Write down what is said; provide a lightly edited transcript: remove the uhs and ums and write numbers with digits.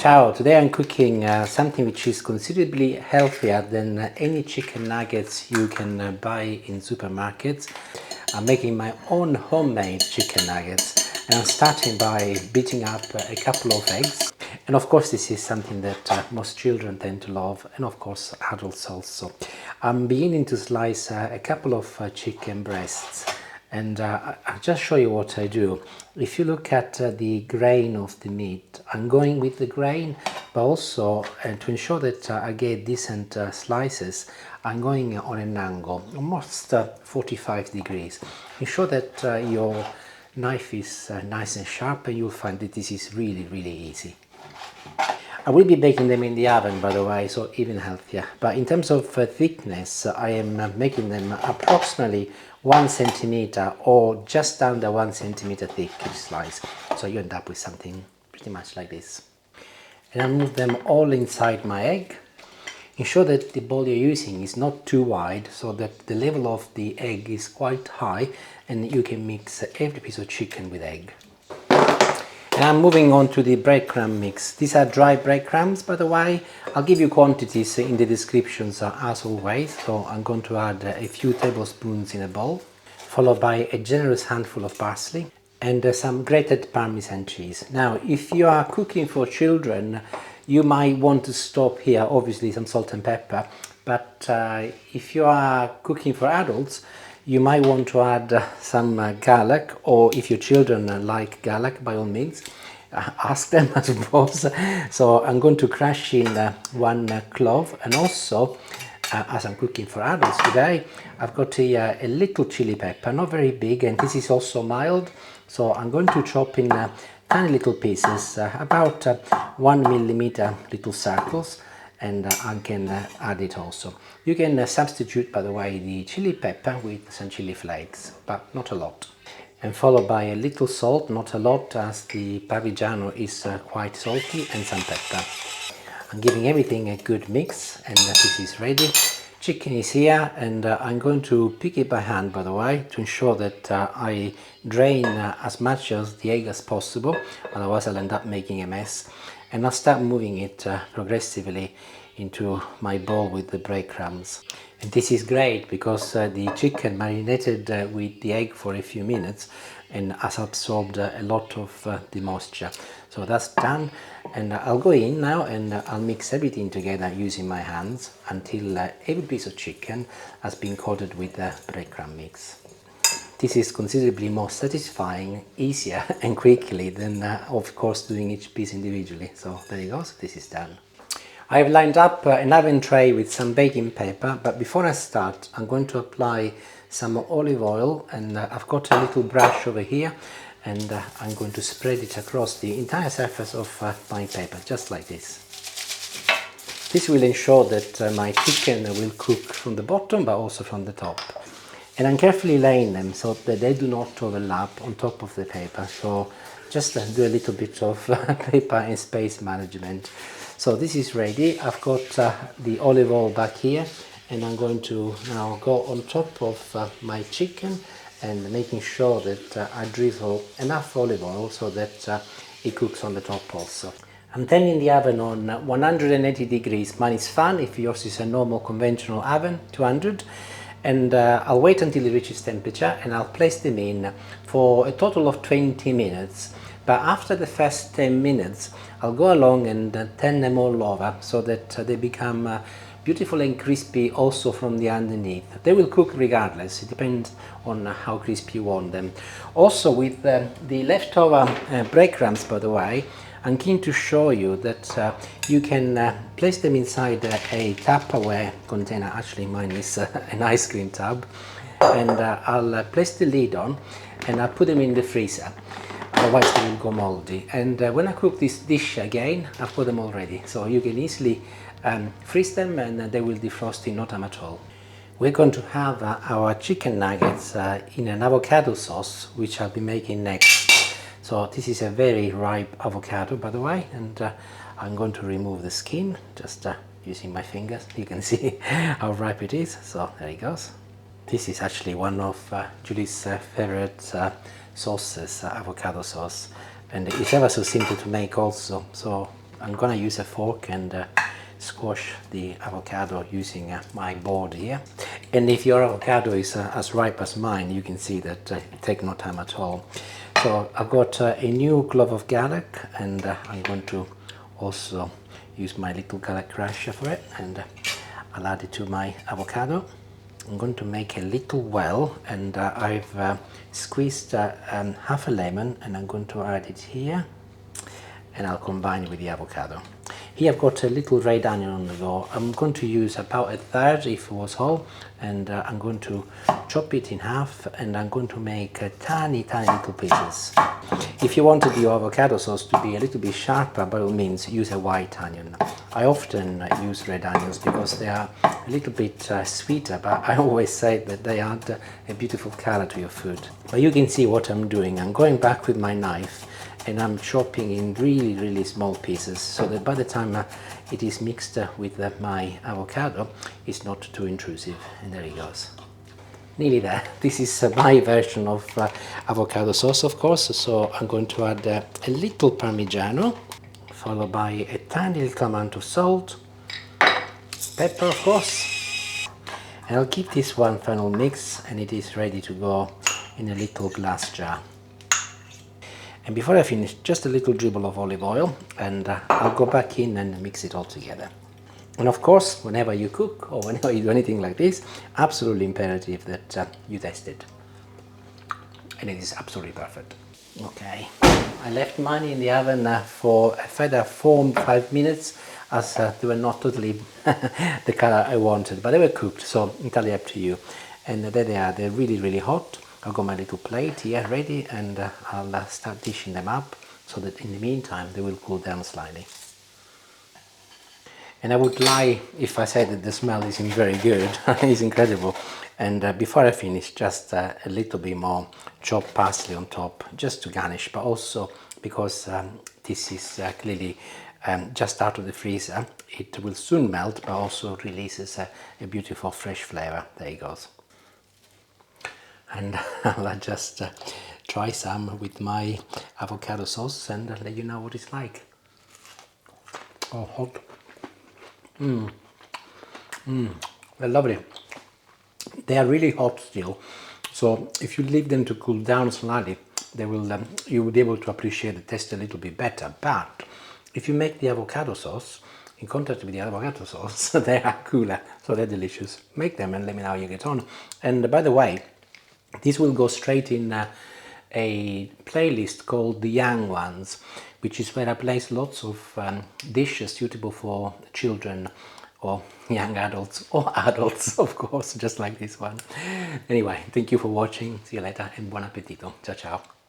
Ciao, today I'm cooking something which is considerably healthier than any chicken nuggets you can buy in supermarkets. I'm making my own homemade chicken nuggets and I'm starting by beating up a couple of eggs. And of course this is something that most children tend to love, and of course adults also. I'm beginning to slice a couple of chicken breasts. And I'll just show you what I do. If you look at the grain of the meat, I'm going with the grain, but also to ensure that I get decent slices, I'm going on an angle, almost 45 degrees. Ensure that your knife is nice and sharp, and you'll find that this is really easy. I will be baking them in the oven, by the way, so even healthier. But in terms of thickness, I am making them approximately 1 centimeter or just under 1 centimeter thick each slice. So you end up with something pretty much like this. And I'll move them all inside my egg. Ensure that the bowl you're using is not too wide, so that the level of the egg is quite high and you can mix every piece of chicken with egg. And I'm moving on to the breadcrumb mix. These are dry breadcrumbs, by the way. I'll give you quantities in the descriptions as always. So I'm going to add a few tablespoons in a bowl, followed by a generous handful of parsley and some grated Parmesan cheese. Now, if you are cooking for children, you might want to stop here, obviously some salt and pepper. But if you are cooking for adults, you might want to add some garlic, or if your children like garlic, by all means, ask them, I suppose. So I'm going to crush in 1 clove, and also, as I'm cooking for adults today, I've got a little chili pepper, not very big, and this is also mild. So I'm going to chop in tiny little pieces, about 1 millimeter little circles. And I can add it also. You can substitute, by the way, the chili pepper with some chili flakes, but not a lot. And followed by a little salt, not a lot, as the Parmigiano is quite salty, and some pepper. I'm giving everything a good mix, and this is ready. Chicken is here, and I'm going to pick it by hand, by the way, to ensure that I drain as much of the egg as possible, otherwise I'll end up making a mess. And I'll start moving it progressively into my bowl with the breadcrumbs. And this is great because the chicken marinated with the egg for a few minutes and has absorbed a lot of the moisture. So that's done, and I'll go in now and I'll mix everything together using my hands until every piece of chicken has been coated with the breadcrumb mix. This is considerably more satisfying, easier and quickly than of course doing each piece individually. So there you go, so this is done. I have lined up an oven tray with some baking paper, but before I start I'm going to apply some olive oil, and I've got a little brush over here, and I'm going to spread it across the entire surface of my paper, just like this. This will ensure that my chicken will cook from the bottom but also from the top. And I'm carefully laying them so that they do not overlap on top of the paper. So just do a little bit of paper and space management. So this is ready. I've got the olive oil back here, and I'm going to now go on top of my chicken and making sure that I drizzle enough olive oil so that it cooks on the top also. I'm turning the oven on 180 degrees. Mine is fan. If yours is a normal conventional oven, 200. And I'll wait until it reaches temperature, and I'll place them in for a total of 20 minutes. But after the first 10 minutes, I'll go along and turn them all over so that they become beautiful and crispy also from the underneath. They will cook regardless, it depends on how crispy you want them. Also, with the leftover breadcrumbs, by the way, I'm keen to show you that you can place them inside a Tupperware container. Actually, mine is an ice cream tub. And I'll place the lid on and I'll put them in the freezer. Otherwise they will go moldy. And when I cook this dish again, I've put them all ready. So you can easily freeze them, and they will defrost in no time at all. We're going to have our chicken nuggets in an avocado sauce, which I'll be making next. So this is a very ripe avocado, by the way, and I'm going to remove the skin just using my fingers. You can see how ripe it is. So there it goes. This is actually one of Julie's favorite sauces, avocado sauce, and it's ever so simple to make also. So I'm gonna use a fork and squash the avocado using my board here. And if your avocado is as ripe as mine, you can see that it takes no time at all. So I've got a new clove of garlic, and I'm going to also use my little garlic crusher for it, and I'll add it to my avocado. I'm going to make a little well, and I've squeezed half a lemon, and I'm going to add it here, and I'll combine it with the avocado. Here I've got a little red onion on the go. I'm going to use about a third if it was whole, and I'm going to chop it in half, and I'm going to make tiny little pieces. If you wanted your avocado sauce to be a little bit sharper, by all means use a white onion. I often use red onions because they are a little bit sweeter, but I always say that they add a beautiful color to your food. But you can see what I'm doing. I'm going back with my knife, and I'm chopping in really small pieces, so that by the time it is mixed with my avocado, it's not too intrusive. And there it goes. Nearly there. This is my version of avocado sauce, of course, so I'm going to add a little Parmigiano, followed by a tiny little amount of salt, pepper of course, and I'll give this one final mix, and it is ready to go in a little glass jar. And before I finish, just a little dribble of olive oil, and I'll go back in and mix it all together. And of course, whenever you cook or whenever you do anything like this, absolutely imperative that you test it. And it is absolutely perfect. Okay, I left mine in the oven for a further 4-5 minutes, as they were not totally the color I wanted, but they were cooked, so entirely up to you. And there they are, they're really hot. I've got my little plate here ready, and I'll start dishing them up, so that in the meantime they will cool down slightly. And I would lie if I said that the smell isn't very good. It's incredible. And before I finish, just a little bit more chopped parsley on top, just to garnish, but also because this is clearly just out of the freezer, it will soon melt, but also releases a beautiful fresh flavor. There it goes. And I'll just try some with my avocado sauce and let you know what it's like. Oh, hot. They're lovely. They are really hot still, so if you leave them to cool down slightly, they will you will be able to appreciate the taste a little bit better. But if you make the avocado sauce in contrast with the avocado sauce, they are cooler, so they're delicious. Make them and let me know how you get on. And by the way, this will go straight in a playlist called The Young Ones, which is where I place lots of dishes suitable for children or young adults, or adults of course, just like this one. Anyway, thank you for watching, see you later, and buon appetito. Ciao ciao.